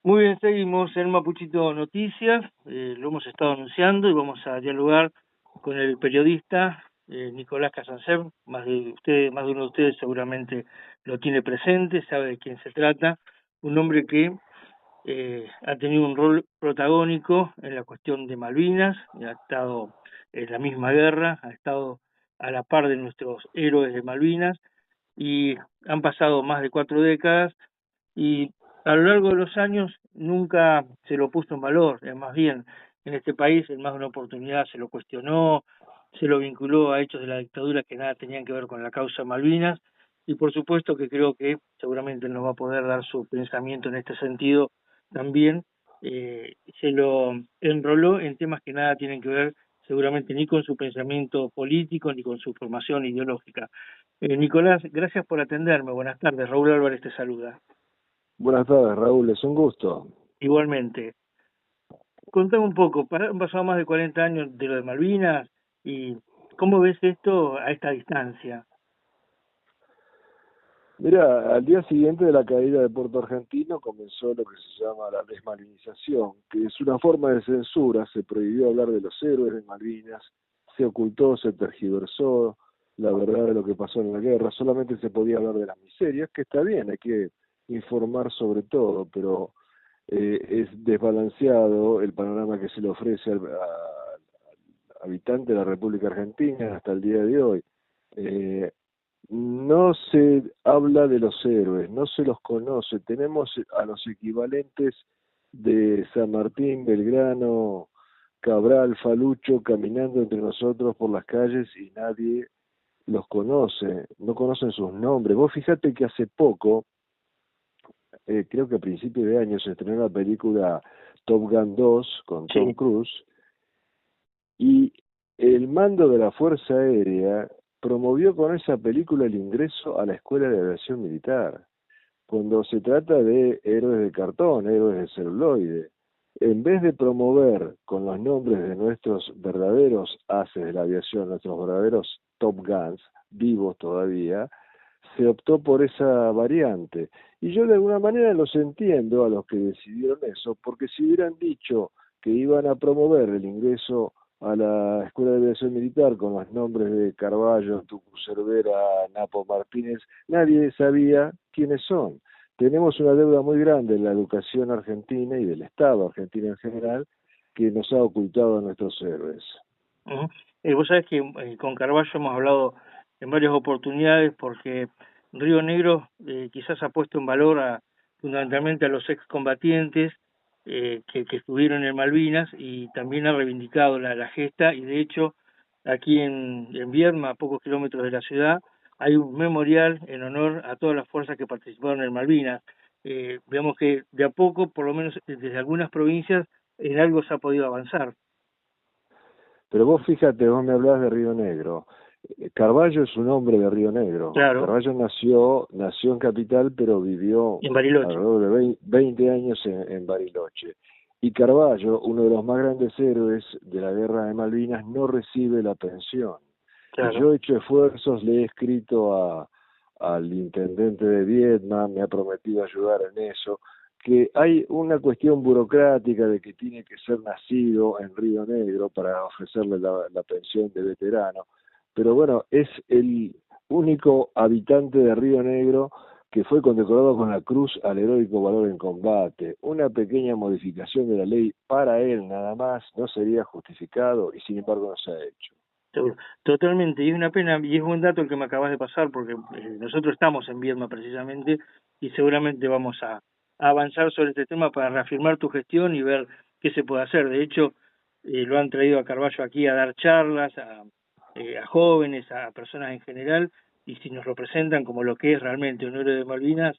Muy bien, seguimos en Mapuchito Noticias, lo hemos estado anunciando y vamos a dialogar con el periodista Nicolás Casansem. Más de uno de ustedes seguramente lo tiene presente, sabe de quién se trata. Un hombre que ha tenido un rol protagónico en la cuestión de Malvinas, ha estado en la misma guerra, ha estado a la par de nuestros héroes de Malvinas y han pasado más de 4 décadas y a lo largo de los años nunca se lo puso en valor, más bien en este país en más de una oportunidad se lo cuestionó, se lo vinculó a hechos de la dictadura que nada tenían que ver con la causa Malvinas, y por supuesto que creo que seguramente nos va a poder dar su pensamiento en este sentido también. Se lo enroló en temas que nada tienen que ver seguramente ni con su pensamiento político ni con su formación ideológica. Nicolás, gracias por atenderme. Buenas tardes. Raúl Álvarez te saluda. Buenas tardes, Raúl, es un gusto. Igualmente. Contame un poco, han pasado más de 40 años de lo de Malvinas y ¿cómo ves esto a esta distancia? Mira, al día siguiente de la caída de Puerto Argentino comenzó lo que se llama la desmalvinización, que es una forma de censura. Se prohibió hablar de los héroes de Malvinas, se ocultó, se tergiversó la verdad de lo que pasó en la guerra, solamente se podía hablar de las miserias, que está bien, hay que informar sobre todo, pero es desbalanceado el panorama que se le ofrece al habitante de la República Argentina hasta el día de hoy. Eh, no se habla de los héroes, no se los conoce. Tenemos a los equivalentes de San Martín, Belgrano, Cabral, Falucho caminando entre nosotros por las calles y nadie los conoce, no conocen sus nombres. Vos fíjate que hace poco, creo que a principios de año, se estrenó la película Top Gun 2 con Tom Sí. Cruise, y el mando de la Fuerza Aérea promovió con esa película el ingreso a la Escuela de Aviación Militar. Cuando se trata de héroes de cartón, héroes de celuloide, en vez de promover con los nombres de nuestros verdaderos haces de la aviación, nuestros verdaderos Top Guns, vivos todavía, se optó por esa variante. Y yo de alguna manera los entiendo a los que decidieron eso, porque si hubieran dicho que iban a promover el ingreso a la Escuela de Aviación Militar con los nombres de Carballo, Tucu Cervera, Napo Martínez, nadie sabía quiénes son. Tenemos una deuda muy grande en la educación argentina y del Estado argentino en general, que nos ha ocultado a nuestros héroes. Uh-huh. Vos sabés que con Carballo hemos hablado en varias oportunidades porque Río Negro quizás ha puesto en valor fundamentalmente a los excombatientes que estuvieron en Malvinas, y también ha reivindicado la gesta, y de hecho aquí en Viedma, a pocos kilómetros de la ciudad, hay un memorial en honor a todas las fuerzas que participaron en Malvinas. Vemos que de a poco, por lo menos desde algunas provincias, en algo se ha podido avanzar. Pero vos fíjate, vos me hablás de Río Negro. Carballo es un hombre de Río Negro. Claro, Carballo nació en Capital, pero vivió en Bariloche. alrededor de 20 años en Bariloche. Y Carballo, uno de los más grandes héroes de la guerra de Malvinas, no recibe la pensión. Y Claro. yo he hecho esfuerzos, le he escrito al intendente de Vietnam, me ha prometido ayudar en eso, que hay una cuestión burocrática de que tiene que ser nacido en Río Negro para ofrecerle la pensión de veterano, pero bueno, es el único habitante de Río Negro que fue condecorado con la Cruz al Heroico Valor en Combate. Una pequeña modificación de la ley para él nada más no sería justificado, y sin embargo no se ha hecho. Seguro. Totalmente, y es una pena, y es buen dato el que me acabas de pasar, porque nosotros estamos en Viedma precisamente, y seguramente vamos a avanzar sobre este tema para reafirmar tu gestión y ver qué se puede hacer. De hecho, lo han traído a Carballo aquí a dar charlas a jóvenes, a personas en general, y si nos representan como lo que es realmente un héroe de Malvinas,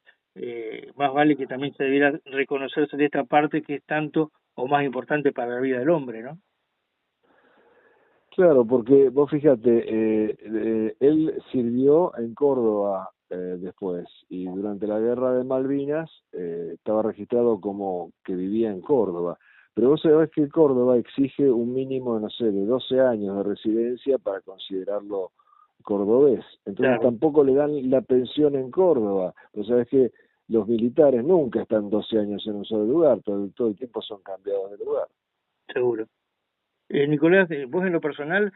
más vale que también se debiera reconocerse de esta parte que es tanto o más importante para la vida del hombre, ¿no? Claro, porque vos fíjate, él sirvió en Córdoba después, y durante la guerra de Malvinas estaba registrado como que vivía en Córdoba. Pero vos sabés que Córdoba exige un mínimo, no sé, de 12 años de residencia para considerarlo cordobés. Entonces Claro. tampoco le dan la pensión en Córdoba. Vos sabés que los militares nunca están 12 años en un solo lugar, todo el tiempo son cambiados de lugar. seguro. Nicolás, vos en lo personal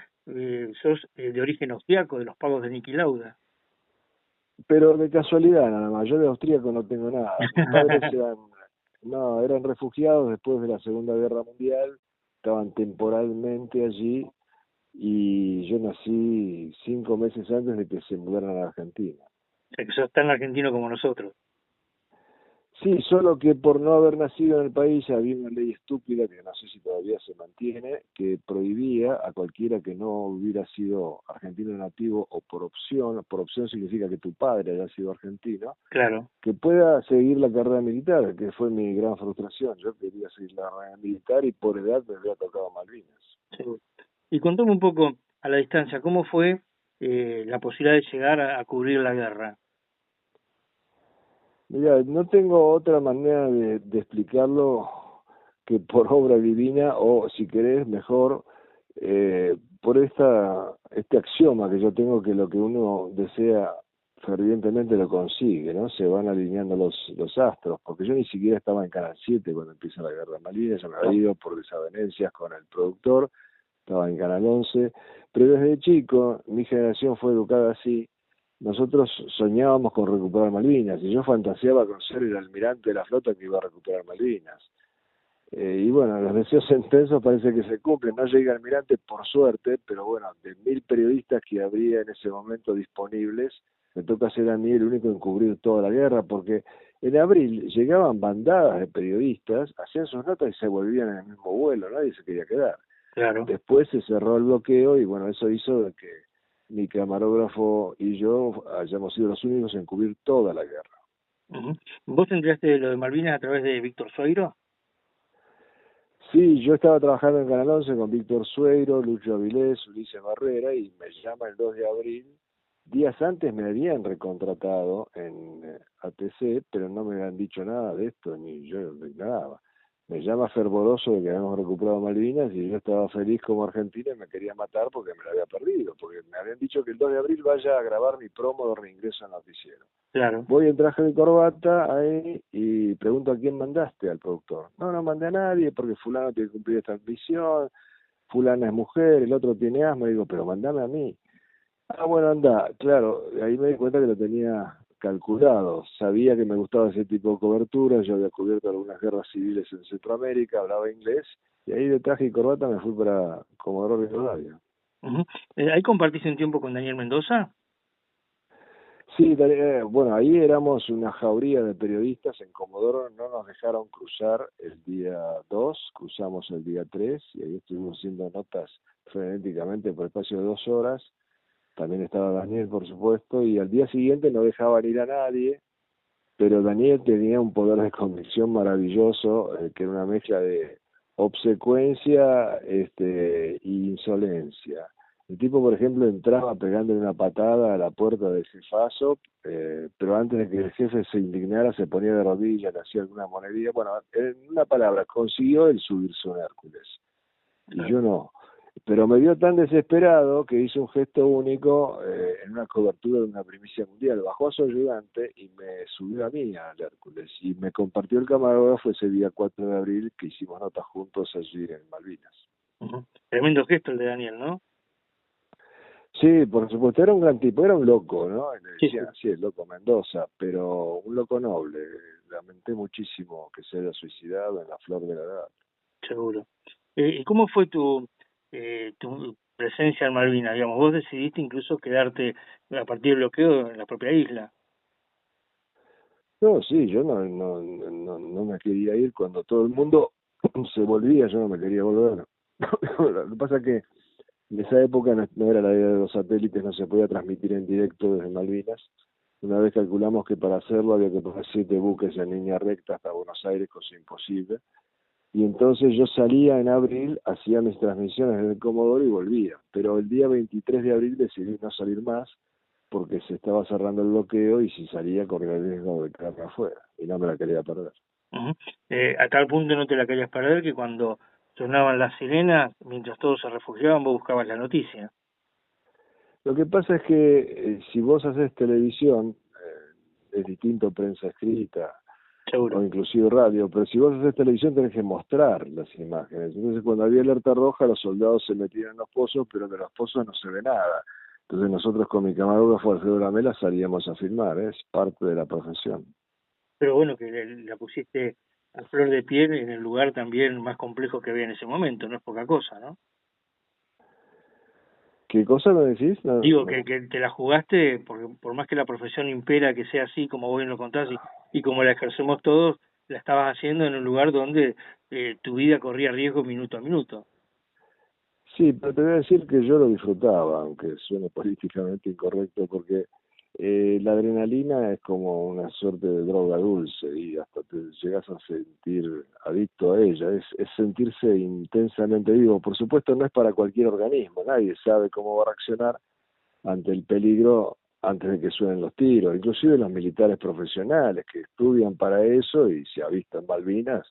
sos de origen austriaco, de los pagos de Niki Lauda. Pero de casualidad nada más, yo de austríaco no tengo nada. Mis padres eran refugiados después de la Segunda Guerra Mundial, estaban temporalmente allí y yo nací 5 meses antes de que se mudaran a la Argentina. O sea, que sos tan argentino como nosotros. Sí, solo que por no haber nacido en el país había una ley estúpida, que no sé si todavía se mantiene, que prohibía a cualquiera que no hubiera sido argentino nativo o por opción significa que tu padre haya sido argentino, Claro. que pueda seguir la carrera militar, que fue mi gran frustración. Yo quería seguir la carrera militar y por edad me había tocado Malvinas. Seguro. Y contame un poco a la distancia, ¿cómo fue la posibilidad de llegar a cubrir la guerra? Mira, no tengo otra manera de explicarlo que por obra divina o, si querés, mejor, por este axioma que yo tengo, que lo que uno desea fervientemente lo consigue, ¿no? Se van alineando los astros, porque yo ni siquiera estaba en Canal 7 cuando empieza la Guerra de Malvinas, yo me había ido por desavenencias con el productor, estaba en Canal 11, pero desde chico mi generación fue educada así. Nosotros soñábamos con recuperar Malvinas y yo fantaseaba con ser el almirante de la flota que iba a recuperar Malvinas. Y bueno, los deseos intensos parece que se cumplen. No llega almirante por suerte, pero bueno, de 1000 periodistas que habría en ese momento disponibles, me toca ser a mí el único en cubrir toda la guerra, porque en abril llegaban bandadas de periodistas, hacían sus notas y se volvían en el mismo vuelo, nadie se quería quedar. Claro. Después se cerró el bloqueo y bueno, eso hizo de que mi camarógrafo y yo hayamos sido los únicos en cubrir toda la guerra. Uh-huh. ¿Vos te enteraste de lo de Malvinas a través de Víctor Sueiro? Sí, yo estaba trabajando en Canal 11 con Víctor Sueiro, Lucho Avilés, Ulises Barrera y me llama el 2 de abril. Días antes me habían recontratado en ATC, pero no me habían dicho nada de esto, ni yo lo ignoraba. Me llama fervoroso de que habíamos recuperado Malvinas y yo estaba feliz como argentino y me quería matar porque me lo había perdido, porque me habían dicho que el 2 de abril vaya a grabar mi promo de reingreso al noticiero. Claro. Voy en traje de corbata ahí y pregunto a quién mandaste, al productor. No mandé a nadie porque fulano tiene que cumplir esta misión, fulana es mujer, el otro tiene asma. Digo, pero mandame a mí. Ah, bueno, anda. Claro, ahí me di cuenta que lo tenía calculado. Sabía que me gustaba ese tipo de cobertura. Yo había cubierto algunas guerras civiles en Centroamérica, hablaba inglés. Y ahí de traje y corbata me fui para Comodoro Rivadavia. Uh-huh. ¿Ahí compartiste un tiempo con Daniel Mendoza? Sí, bueno, ahí éramos una jauría de periodistas. En Comodoro no nos dejaron cruzar el día 2, cruzamos el día 3 y ahí estuvimos haciendo notas frenéticamente por espacio de 2 horas. También estaba Daniel, por supuesto, y al día siguiente no dejaban ir a nadie, pero Daniel tenía un poder de convicción maravilloso, que era una mezcla de obsecuencia e insolencia. El tipo, por ejemplo, entraba pegándole una patada a la puerta del jefazo, pero antes de que el jefe se indignara se ponía de rodillas, le hacía alguna monedilla. Bueno, en una palabra, consiguió él subirse a un Hércules, y yo no. Pero me vio tan desesperado que hizo un gesto único en una cobertura de una primicia mundial. Bajó a su ayudante y me subió a mí al Hércules. Y me compartió el camarógrafo ese día 4 de abril que hicimos notas juntos allí en Malvinas. Uh-huh. Tremendo gesto el de Daniel, ¿no? Sí, por supuesto, era un gran tipo, era un loco, ¿no? Le decían Sí. así, el loco Mendoza, pero un loco noble. Lamenté muchísimo que se haya suicidado en la flor de la edad. Seguro. ¿Y cómo fue tu presencia en Malvinas? Digamos, vos decidiste incluso quedarte a partir del bloqueo en la propia isla. No, sí, yo no me quería ir cuando todo el mundo se volvía, yo no me quería volver. Lo que pasa es que en esa época no era la idea de los satélites, no se podía transmitir en directo desde Malvinas. Una vez calculamos que para hacerlo había que poner 7 buques en línea recta hasta Buenos Aires, cosa imposible. Y entonces yo salía en abril, hacía mis transmisiones en el Comodoro y volvía. Pero el día 23 de abril decidí no salir más porque se estaba cerrando el bloqueo y si salía corría el riesgo de quedarme afuera y no me la quería perder. Uh-huh. A tal punto no te la querías perder que cuando sonaban las sirenas, mientras todos se refugiaban, vos buscabas la noticia. Lo que pasa es que si vos haces televisión, es distinto prensa escrita o seguro. inclusive radio, pero si vos haces televisión tenés que mostrar las imágenes. Entonces cuando había alerta roja los soldados se metían en los pozos, pero de los pozos no se ve nada. Entonces nosotros con mi camarógrafo Alfredo Lamela salíamos a filmar, es parte de la profesión. Pero bueno, que la pusiste a flor de piel en el lugar también más complejo que había en ese momento, no es poca cosa, ¿no? ¿Qué cosa me decís? No, Digo no. que te la jugaste, porque por más que la profesión impera que sea así, como vos bien lo contás, y como la ejercemos todos, la estabas haciendo en un lugar donde tu vida corría riesgo minuto a minuto. Sí, pero te voy a decir que yo lo disfrutaba, aunque suene políticamente incorrecto, porque la adrenalina es como una suerte de droga dulce y hasta te llegas a sentir adicto a ella, es sentirse intensamente vivo. Por supuesto no es para cualquier organismo, nadie sabe cómo va a reaccionar ante el peligro antes de que suenen los tiros, inclusive los militares profesionales que estudian para eso y se avistan Malvinas,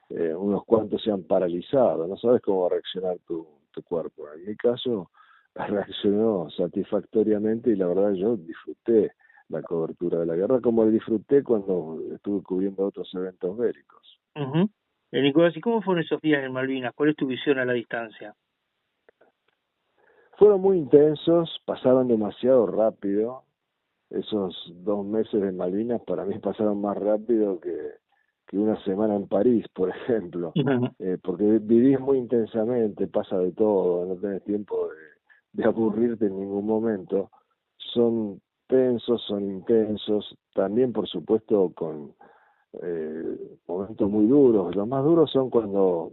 unos cuantos se han paralizado, no sabes cómo va a reaccionar tu cuerpo. En mi caso reaccionó satisfactoriamente y la verdad yo disfruté la cobertura de la guerra como disfruté cuando estuve cubriendo otros eventos bélicos. Ujú. Nicolás, ¿y cómo fueron esos días en Malvinas? ¿Cuál es tu visión a la distancia? Fueron muy intensos, pasaron demasiado rápido. Esos 2 meses de Malvinas para mí pasaron más rápido que una semana en París, por ejemplo, Ujú. porque vivís muy intensamente, pasa de todo, no tenés tiempo de aburrirte en ningún momento. Son tensos, son intensos, también por supuesto con momentos muy duros. Los más duros son cuando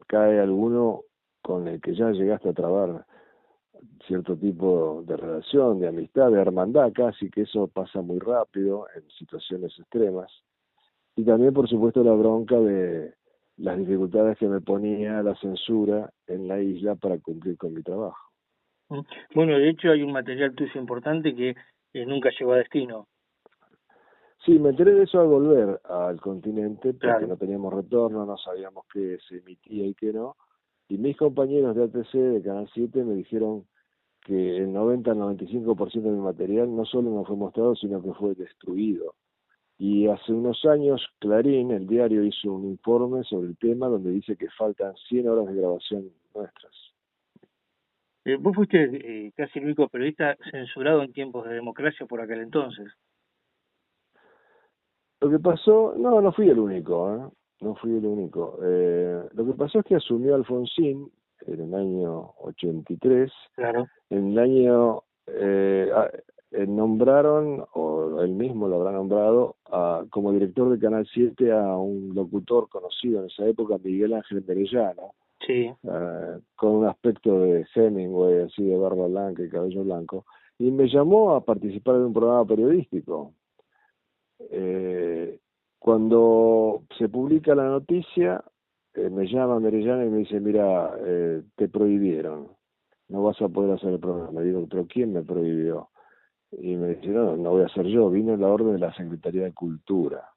cae alguno con el que ya llegaste a trabar cierto tipo de relación, de amistad, de hermandad casi, que eso pasa muy rápido en situaciones extremas. Y también, por supuesto, la bronca de las dificultades que me ponía la censura en la isla para cumplir con mi trabajo. Mm. Bueno, de hecho hay un material tuyo importante que nunca llegó a destino. Sí, me enteré de eso al volver al continente porque Claro. no teníamos retorno, no sabíamos qué se emitía y qué no. Y mis compañeros de ATC, de Canal 7, me dijeron que el 90 al 95% de mi material no solo no fue mostrado, sino que fue destruido. Y hace unos años Clarín, el diario, hizo un informe sobre el tema donde dice que faltan 100 horas de grabación nuestras. Vos fuiste casi el único periodista censurado en tiempos de democracia por aquel entonces. Lo que pasó, no, no fui el único, ¿eh? No fui el único. Lo que pasó es que asumió Alfonsín en el año 83. Claro. En el año nombraron, o él mismo lo habrá nombrado, como director de Canal 7 a un locutor conocido en esa época, Miguel Ángel Merellano, Sí. con un aspecto de Hemingway, así de barba blanca y cabello blanco, y me llamó a participar de un programa periodístico. Eh, Cuando se publica la noticia, me llama Merellano y me dice, mira, te prohibieron, no vas a poder hacer el programa. Le digo, pero ¿quién me prohibió? Y me dice, no, no voy a ser yo, vino la orden de la Secretaría de Cultura.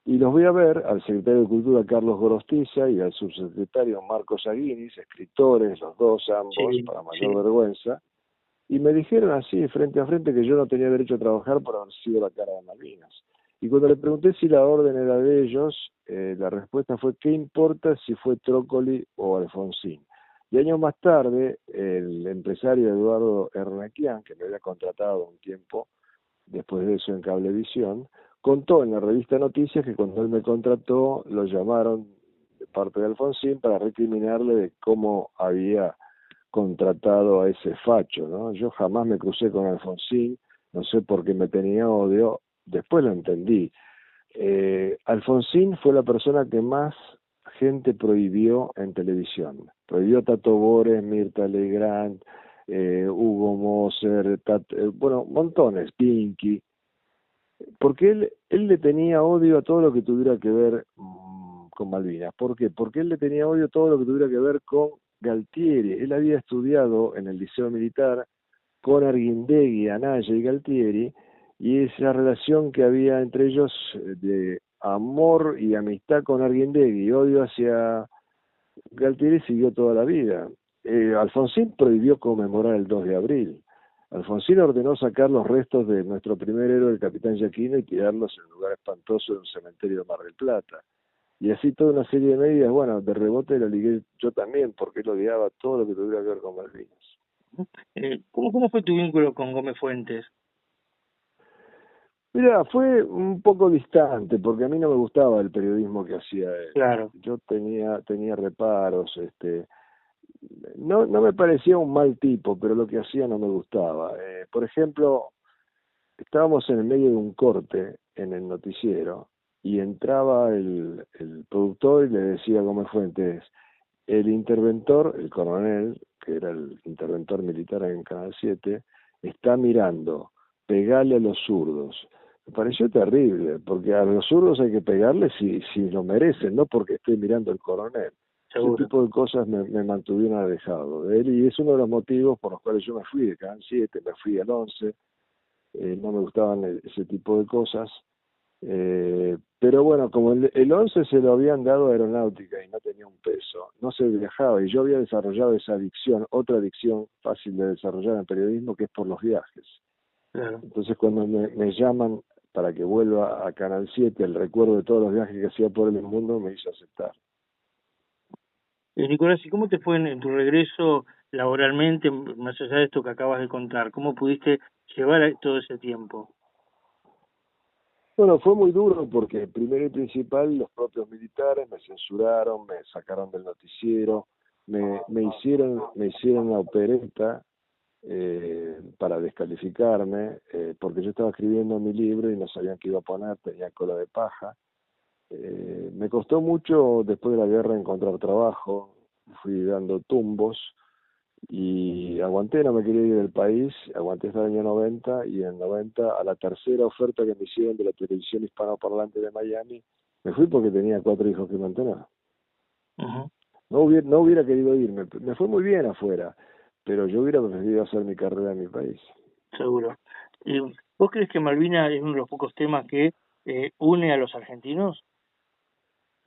Y los voy a ver al secretario de Cultura Carlos Gorostiza y al subsecretario Marcos Aguinis, escritores, los dos, ambos, Sí, para mayor sí. vergüenza, y me dijeron así, frente a frente, que yo no tenía derecho a trabajar por haber sido la cara de Malvinas. Y cuando le pregunté si la orden era de ellos, la respuesta fue, ¿qué importa si fue Trócoli o Alfonsín? Y años más tarde, el empresario Eduardo Ernequian, que me había contratado un tiempo después de eso en Cablevisión, contó en la revista Noticias que cuando él me contrató, lo llamaron de parte de Alfonsín para recriminarle de cómo había contratado a ese facho, ¿no? Yo jamás me crucé con Alfonsín, no sé por qué me tenía odio, después lo entendí. Alfonsín fue la persona que más gente prohibió en televisión. Prohibió Tato Bores, Mirta Legrand, Hugo Moser, bueno, montones, Pinky, porque él le tenía odio a todo lo que tuviera que ver con Malvinas. ¿Por qué? Porque él le tenía odio a todo lo que tuviera que ver con Galtieri. Él había estudiado en el Liceo Militar con Arguindegui, Anaya y Galtieri, y esa relación que había entre ellos de amor y amistad con Arguindegui y odio hacia Galtieri siguió toda la vida. Alfonsín prohibió conmemorar el 2 de abril. Alfonsín ordenó sacar los restos de nuestro primer héroe, el capitán Yaquino, y tirarlos en un lugar espantoso de un cementerio de Mar del Plata. Y así toda una serie de medidas, bueno, de rebote lo ligué yo también, porque él odiaba todo lo que tuviera que ver con Malvinas. ¿Cómo fue tu vínculo con Gómez Fuentes? Mira, fue un poco distante, porque a mí no me gustaba el periodismo que hacía él. Claro. Yo tenía reparos, no me parecía un mal tipo, pero lo que hacía no me gustaba. Por ejemplo, estábamos en el medio de un corte en el noticiero y entraba el productor y le decía a Gómez Fuentes, el interventor, el coronel, que era el interventor militar en Canal 7, está mirando, pegale a los zurdos. Me pareció terrible, porque a los zurdos hay que pegarles si lo merecen, no porque esté mirando el coronel. Ese Seguro. tipo de cosas me mantuvieron alejado de él y es uno de los motivos por los cuales yo me fui de Canal 7, me fui al 11, no me gustaban ese tipo de cosas. Pero bueno, como el 11 se lo habían dado a aeronáutica y no tenía un peso, no se viajaba y yo había desarrollado esa adicción, otra adicción fácil de desarrollar en periodismo que es por los viajes. Claro. Entonces cuando me llaman para que vuelva a Canal 7, el recuerdo de todos los viajes que hacía por el mundo me hizo aceptar. Nicolás, ¿y cómo te fue en tu regreso laboralmente, más allá de esto que acabas de contar? ¿Cómo pudiste llevar todo ese tiempo? Bueno, fue muy duro porque primero y principal los propios militares me censuraron, me sacaron del noticiero, me hicieron la opereta para descalificarme, porque yo estaba escribiendo mi libro y no sabían qué iba a poner, tenía cola de paja. Me costó mucho después de la guerra encontrar trabajo, fui dando tumbos y aguanté, no me quería ir del país, aguanté hasta el año 90 y en 90 a la tercera oferta que me hicieron de la televisión hispanoparlante de Miami, me fui porque tenía 4 hijos que mantener. Ujú. No hubiera querido irme, me fue muy bien afuera, pero yo hubiera preferido hacer mi carrera en mi país. Seguro. ¿Y vos crees que Malvinas es uno de los pocos temas que une a los argentinos?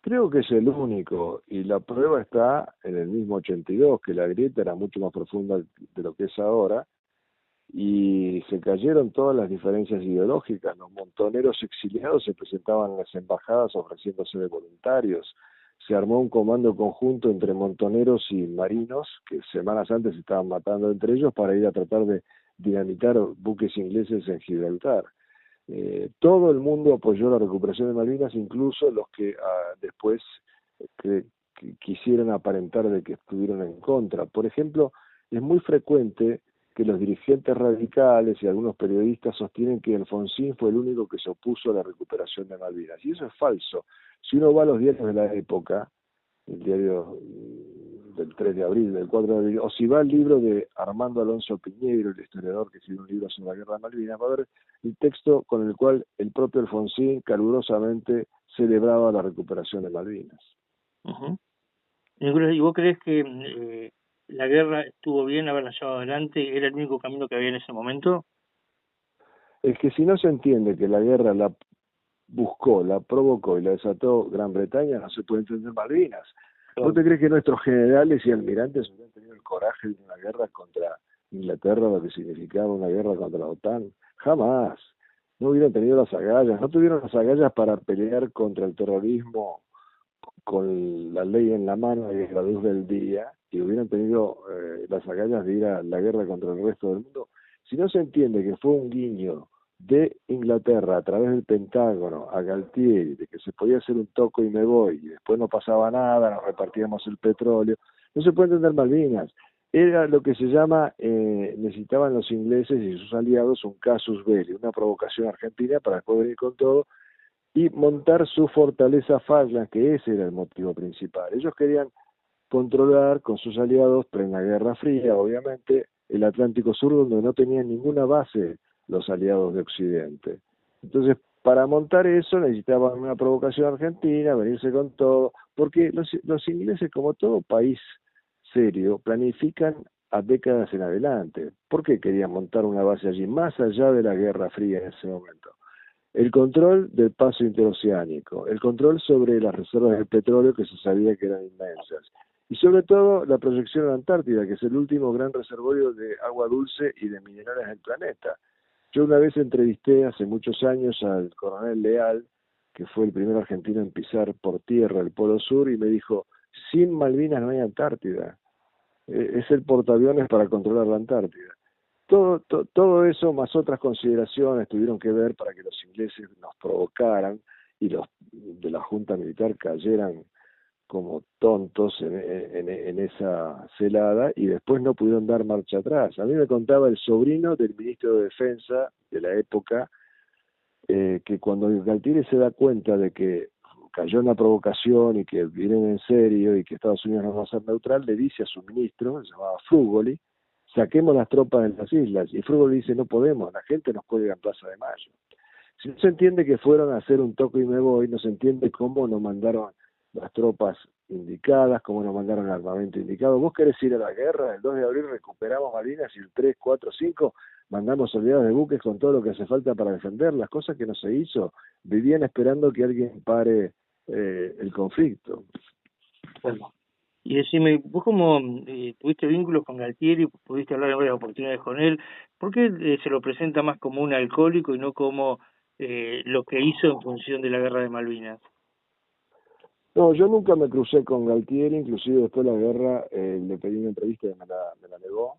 Creo que es el único, y la prueba está en el mismo 82, que la grieta era mucho más profunda de lo que es ahora, y se cayeron todas las diferencias ideológicas. Los montoneros exiliados se presentaban en las embajadas ofreciéndose de voluntarios. Se armó un comando conjunto entre montoneros y marinos, que semanas antes estaban matando entre ellos para ir a tratar de dinamitar buques ingleses en Gibraltar. Todo el mundo apoyó la recuperación de Malvinas, incluso los que después que quisieron aparentar de que estuvieron en contra. Por ejemplo, es muy frecuente que los dirigentes radicales y algunos periodistas sostienen que Alfonsín fue el único que se opuso a la recuperación de Malvinas. Y eso es falso. Si uno va a los diarios de la época, el diario del 3 de abril, del 4 de abril, o si va al libro de Armando Alonso Piñeiro, el historiador que escribió un libro sobre la guerra de Malvinas, va a ver el texto con el cual el propio Alfonsín calurosamente celebraba la recuperación de Malvinas. Ujú. Nicolás, ¿y vos crees que la guerra estuvo bien haberla llevado adelante? ¿Era el único camino que había en ese momento? Es que si no se entiende que la guerra la buscó, la provocó y la desató Gran Bretaña, no se puede entender Malvinas. ¿Vos Claro. te crees que nuestros generales y almirantes hubieran tenido el coraje de una guerra contra Inglaterra, lo que significaba una guerra contra la OTAN? Jamás. No hubieran tenido las agallas, no tuvieron las agallas para pelear contra el terrorismo con la ley en la mano y la luz del día, y hubieran tenido las agallas de ir a la guerra contra el resto del mundo. Si no se entiende que fue un guiño de Inglaterra a través del Pentágono a Galtieri, de que se podía hacer un toco y me voy, y después no pasaba nada, nos repartíamos el petróleo, no se puede entender Malvinas. Era lo que se llama, necesitaban los ingleses y sus aliados un casus belli, una provocación argentina para después venir con todo y montar su fortaleza Falkland, que ese era el motivo principal. Ellos querían controlar con sus aliados, pero en la Guerra Fría, obviamente, el Atlántico Sur, donde no tenían ninguna base los aliados de Occidente. Entonces, para montar eso necesitaban una provocación argentina, venirse con todo, porque los ingleses, como todo país serio, planifican a décadas en adelante. ¿Por qué querían montar una base allí, más allá de la Guerra Fría en ese momento? El control del paso interoceánico, el control sobre las reservas de petróleo que se sabía que eran inmensas, y sobre todo la proyección a la Antártida, que es el último gran reservorio de agua dulce y de minerales del planeta. Yo una vez entrevisté hace muchos años al coronel Leal, que fue el primer argentino en pisar por tierra el Polo Sur, y me dijo, sin Malvinas no hay Antártida. Es el portaaviones para controlar la Antártida. Todo eso, más otras consideraciones, tuvieron que ver para que los ingleses nos provocaran y los de la Junta Militar cayeran como tontos en esa celada y después no pudieron dar marcha atrás. A mí me contaba el sobrino del ministro de Defensa de la época, que cuando Galtieri se da cuenta de que cayó en la provocación y que vienen en serio y que Estados Unidos no va a ser neutral, le dice a su ministro, se llamaba Frugoli, saquemos las tropas de las islas. Y Frugoli dice, no podemos, la gente nos cuelga en Plaza de Mayo. Si no se entiende que fueron a hacer un toque y me voy, no se entiende cómo nos mandaron las tropas indicadas, cómo nos mandaron el armamento indicado. Vos querés ir a la guerra, el 2 de abril recuperamos Malvinas y el 3, 4, 5 mandamos soldados de buques con todo lo que hace falta para defender las cosas que no se hizo. Vivían esperando que alguien pare el conflicto. Bueno, y decime, vos como tuviste vínculos con Galtieri, pudiste hablar en varias oportunidades con él, ¿por qué se lo presenta más como un alcohólico y no como lo que hizo en función de la guerra de Malvinas? No, yo nunca me crucé con Galtieri, inclusive después de la guerra le pedí una entrevista y me la negó,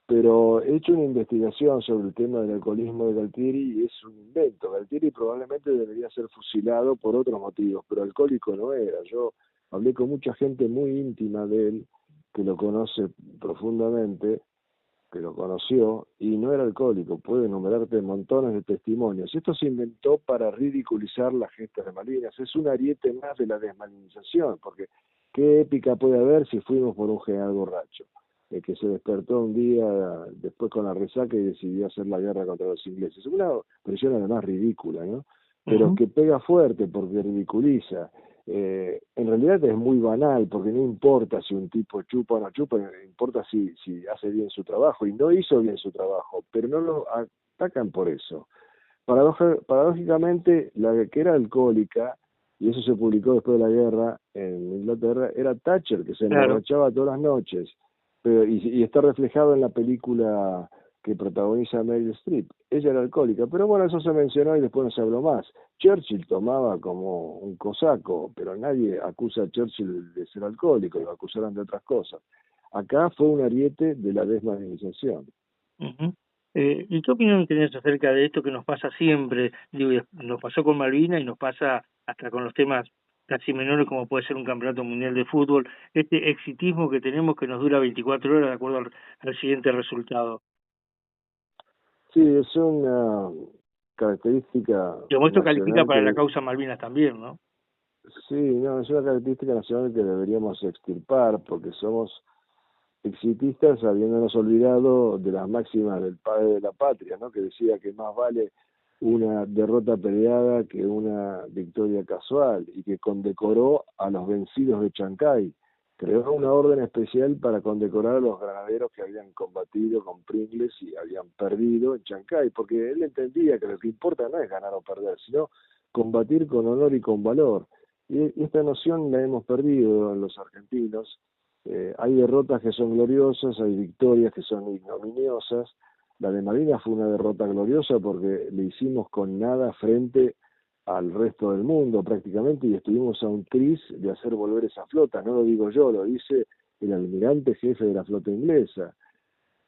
pero he hecho una investigación sobre el tema del alcoholismo de Galtieri y es un invento. Galtieri probablemente debería ser fusilado por otros motivos, pero alcohólico no era. Yo hablé con mucha gente muy íntima de él, que lo conoce profundamente, que lo conoció, y no era alcohólico. Puedo enumerarte montones de testimonios. Esto se inventó para ridiculizar las gestas de Malvinas. Es un ariete más de la desmalinización, porque qué épica puede haber si fuimos por un general borracho, que se despertó un día después con la resaca y decidió hacer la guerra contra los ingleses. Una presión además ridícula, ¿no? Pero que pega fuerte porque ridiculiza. En realidad es muy banal, porque no importa si un tipo chupa o no chupa, importa si hace bien su trabajo, y no hizo bien su trabajo, pero no lo atacan por eso. Paradójicamente, la que era alcohólica, y eso se publicó después de la guerra en Inglaterra, era Thatcher, que se emborrachaba todas las noches, pero, y está reflejado en la película que protagoniza Meryl Streep. Ella era alcohólica, pero bueno, eso se mencionó y después no se habló más. Churchill tomaba como un cosaco, pero nadie acusa a Churchill de ser alcohólico, lo acusaron de otras cosas. Acá fue un ariete de la desmalinización. ¿Y qué opinión tenés acerca de esto que nos pasa siempre? Digo, nos pasó con Malvinas y nos pasa hasta con los temas casi menores como puede ser un campeonato mundial de fútbol, este exitismo que tenemos que nos dura 24 horas de acuerdo al siguiente resultado. Sí, es una característica Como esto califica nacional para la causa Malvinas también, ¿no? Sí, no, es una característica nacional que deberíamos extirpar porque somos exitistas habiéndonos olvidado de las máximas del padre de la patria, ¿no? Que decía que más vale una derrota peleada que una victoria casual y que condecoró a los vencidos de Chancay. Creó una orden especial para condecorar a los granaderos que habían combatido con Pringles y habían perdido en Chancay, porque él entendía que lo que importa no es ganar o perder, sino combatir con honor y con valor. Y esta noción la hemos perdido en los argentinos. Hay derrotas que son gloriosas, hay victorias que son ignominiosas. La de Malvinas fue una derrota gloriosa porque le hicimos con nada frente al resto del mundo prácticamente y estuvimos a un tris de hacer volver esa flota. No lo digo yo, lo dice el almirante jefe de la flota inglesa.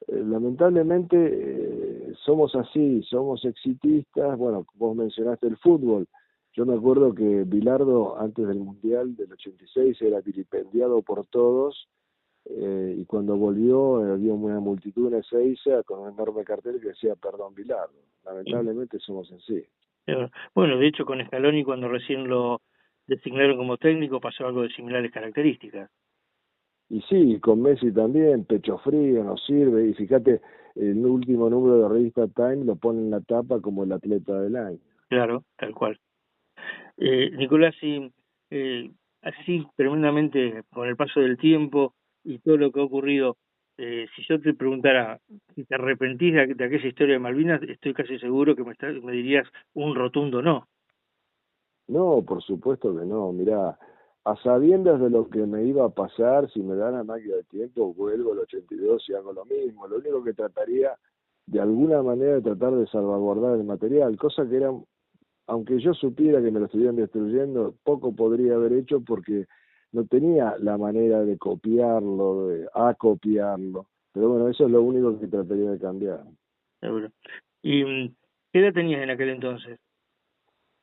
Lamentablemente somos así, somos exitistas. Bueno, vos mencionaste el fútbol. Yo me acuerdo que Bilardo antes del Mundial del 86 era vilipendiado por todos y cuando volvió había una multitud en Ezeiza con un enorme cartel que decía perdón Bilardo. Lamentablemente somos así. Bueno, de hecho con Scaloni cuando recién lo designaron como técnico pasó algo de similares características. Y sí, con Messi también, pecho frío, no sirve, y fíjate, el último número de la revista Time lo pone en la tapa como el atleta del año. Claro, tal cual. Nicolás, y, así tremendamente con el paso del tiempo y todo lo que ha ocurrido, si yo te preguntara si te arrepentís de aquella historia de Malvinas, estoy casi seguro que me dirías un rotundo no. No, por supuesto que no. Mirá, a sabiendas de lo que me iba a pasar, si me dan la máquina de tiempo, vuelvo al 82 y hago lo mismo. Lo único que trataría, de alguna manera, de tratar de salvaguardar el material, cosa que era, aunque yo supiera que me lo estuvieran destruyendo, poco podría haber hecho porque no tenía la manera de copiarlo, de acopiarlo. Pero bueno, eso es lo único que trataría de cambiar. Seguro. ¿Y qué edad tenías en aquel entonces?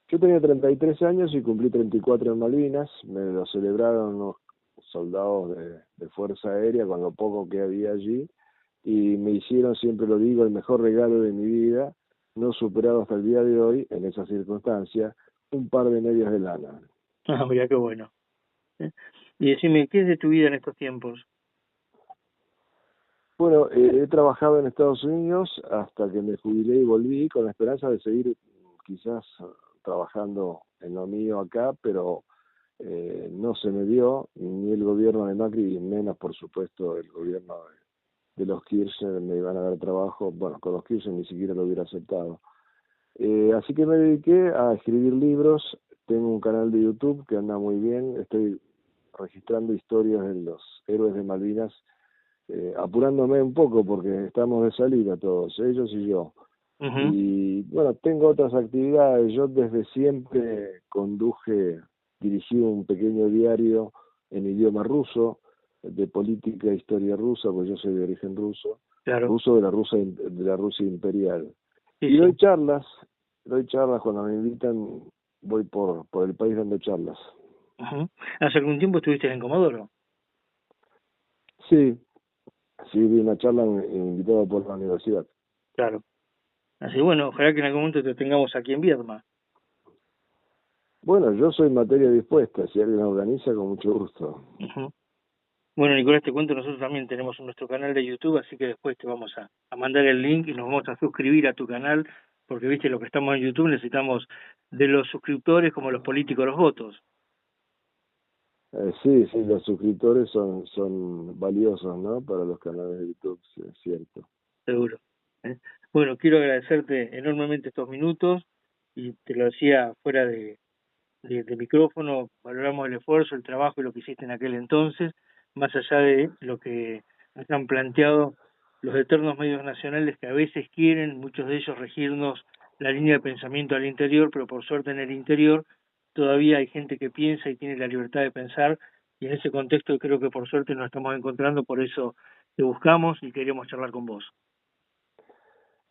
Yo tenía 33 años y cumplí 34 en Malvinas. Me lo celebraron unos soldados de Fuerza Aérea con lo poco que había allí. Y me hicieron, siempre lo digo, el mejor regalo de mi vida, no superado hasta el día de hoy, en esa circunstancia, un par de medias de lana. Ah, mira qué bueno. ¿Eh? Y decime, ¿qué es de tu vida en estos tiempos? Bueno, he trabajado en Estados Unidos hasta que me jubilé y volví con la esperanza de seguir quizás trabajando en lo mío acá, pero no se me dio, ni el gobierno de Macri, y menos por supuesto el gobierno de los Kirchner me iban a dar trabajo. Bueno, con los Kirchner ni siquiera lo hubiera aceptado. Así que me dediqué a escribir libros. Tengo un canal de YouTube que anda muy bien, estoy registrando historias de los héroes de Malvinas, apurándome un poco porque estamos de salida todos, ellos y yo. Ujú. Y bueno, tengo otras actividades. Yo desde siempre dirigí un pequeño diario en idioma ruso, de política e historia rusa, pues yo soy de origen ruso, Claro, ruso de la Rusia imperial. sí, Y sí. doy charlas cuando me invitan, voy por el país dando charlas. Ujú. ¿Hace algún tiempo estuviste en Comodoro? Sí, sí, di una charla invitado por la universidad. Claro. Así bueno, ojalá que en algún momento te tengamos aquí en Viedma. Bueno, yo soy materia dispuesta, si alguien organiza, con mucho gusto. Ujú. Bueno, Nicolás, te cuento, nosotros también tenemos nuestro canal de YouTube, así que después te vamos a mandar el link y nos vamos a suscribir a tu canal, porque viste, lo que estamos en YouTube necesitamos de los suscriptores como los políticos los votos, Sí, sí, los suscriptores son valiosos, ¿no? Para los canales de YouTube, sí, es cierto. seguro. ¿Eh? Bueno, quiero agradecerte enormemente estos minutos y te lo decía fuera de micrófono, valoramos el esfuerzo, el trabajo y lo que hiciste en aquel entonces, más allá de lo que han planteado los eternos medios nacionales que a veces quieren, muchos de ellos, regirnos la línea de pensamiento al interior, pero por suerte en el interior todavía hay gente que piensa y tiene la libertad de pensar, y en ese contexto creo que por suerte nos estamos encontrando, por eso te buscamos y queremos charlar con vos.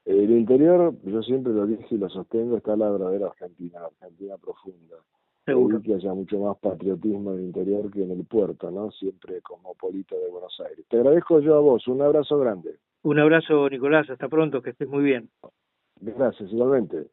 El interior, yo siempre lo dije y lo sostengo, está la verdadera Argentina, la Argentina profunda. De ahí Seguro. que haya mucho más patriotismo en el interior que en el puerto, ¿no? Siempre cosmopolita de Buenos Aires. Te agradezco yo a vos, un abrazo grande. Un abrazo, Nicolás, hasta pronto, que estés muy bien. Gracias, igualmente.